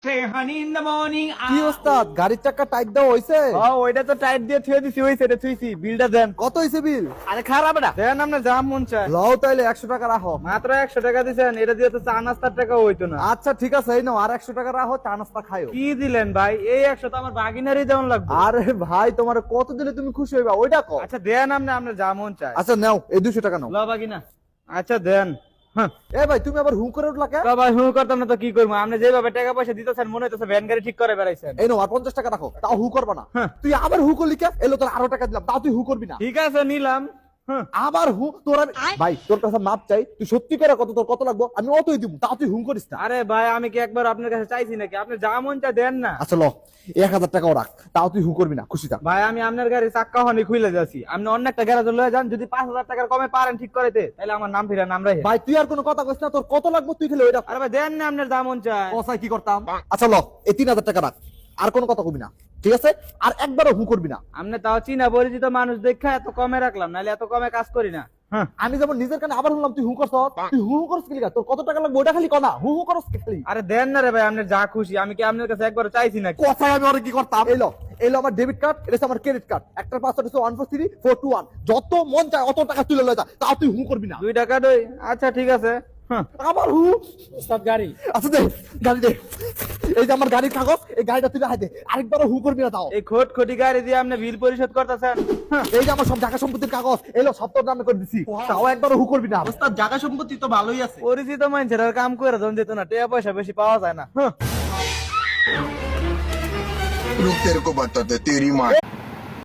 কি ওস্তাদ গাড়ির চাকা টাইট দেওয়া হইছে? ওইটা তো টাইট দিয়ে থুয়ে দিছি, হইছে রে, থুইছি। বিলটা দেন। কত হইছে বিল? আরে খারাপ না, দেন আপনার যা মন চায়। লও তাইলে 100 টাকা রাখো। মাত্র 100 টাকা দিছেন, এটা দিয়ে তো চা নাস্তার টাকা হইতো না। আচ্ছা ঠিক আছে, এই নাও আর 100 টাকা রাখো, চা নাস্তা খাইও। কি দিলেন ভাই? এই 100 তো আমার বাগিনারই দেওয়ান লাগবে। আরে ভাই তোমার কত দিলে তুমি খুশি হইবা ওইটা কও। আচ্ছা দেন আপনি, আপনার যা মন চায়। আচ্ছা নাও এই 200 টাকা নাও। ল বাগিনা, আচ্ছা দেন। হ্যাঁ এ ভাই তুমি আবার হু করে উঠলা কেন? তো ভাই হু করতাম না তো কি করবো? আপনি যেভাবে টাকা পয়সা দিতেছেন মনে হইতেছে ভ্যান গাড়ি ঠিক করে বেড়াইছেন। এই নাও আর 50 টাকা রাখো, তাও হু করবা না। হ্যাঁ। তুই আবার হু করলি কেন? এলো তোর আরো টাকা দিলাম, তাও তুই হু করবি না। ঠিক আছে নিলাম। হ্যাঁ। আবার হু তোর ভাই তোর কাছে মাপ চাই, তুই সত্যি করে কত তোর কত লাগবে আমি অতই দিব, তাও তুই হু করিস না। আরে ভাই আমি কি একবার আপনার কাছে চাইছি নাকি? আপনি যা মন চায় দেন না। আচ্ছা ল 1000 টাকাও রাখ, তাও তুই হু করবি না, খুশি থাক। ভাই আমি আপনার গাড়ি চাক্কা হনি খুলে যাচ্ছি, আপনি অন্য একটা গ্যারেজে লয়ে যান, যদি 5000 টাকার কমে পারেন ঠিক করাইতে, তাহলে আমার নাম ফিরা নাম রাখে। ভাই তুই আর কোনো কথা কইস না, তোর কত লাগবে তুই খেলে ওইটা। আরে ভাই দেন না, আপনার যা মন চায়। কসাই কি করতাম? আচ্ছা ল এই 3000 টাকা রাখ, আর কোনো কথা কবি না, ঠিক আছে? আর একবারও হু করবি না। আপনি তাও চিনা পরিচিত মানুষ দেখা এত কমে রাখলাম, নাহলে এত কমে কাজ করি না। হ্যাঁ। আমি যেমন নিজের কানে আবার শুনলাম তুই হু করছ, তুই হু করছ কি লিগা? তোর কত টাকা লাগবে ওটা খালি কনা, হু করছ কি খালি? আরে দেন না রে ভাই, আপনার যা খুশি। আমি কি আপনার কাছে একবার চাইছি নাকি? কসাই আমি ওরে কি করতাম? এলো আমার ডেবিট কার্ড, এটা হচ্ছে আমার ক্রেডিট কার্ড, একটার পাসওয়ার্ড হচ্ছে 143421, যত মন চায় অত টাকা তুলে লয় যা, তাও তুই হু করবি না। 2 টাকা দই। আচ্ছা ঠিক আছে। হ্যাঁ। আবার হু। সব গাড়ি। আচ্ছা দে গাড়ি দে, এই যে আমার গাড়ির কাগজ, এই গাড়িটা তুই রাখ দে, আরেকবারও হু করবি না তাও। এই খোটি গাড়ি দিয়ে আপনি বিল পরিশোধ করতেছেন? এই যে আমার সব জায়গা সম্পত্তির কাগজ, এলো সব তোর নামে করে দিছি, তাও একবারও হু করবি না। ওস্তাদ জায়গা সম্পত্তি তো ভালোই আছে। পরিচিত মানুষের আর কাম করে জন যেত না, টাকা পয়সা বেশি পাওয়া যায় না। হ্যাঁ। रुक तेरे को बताते तेरी माँ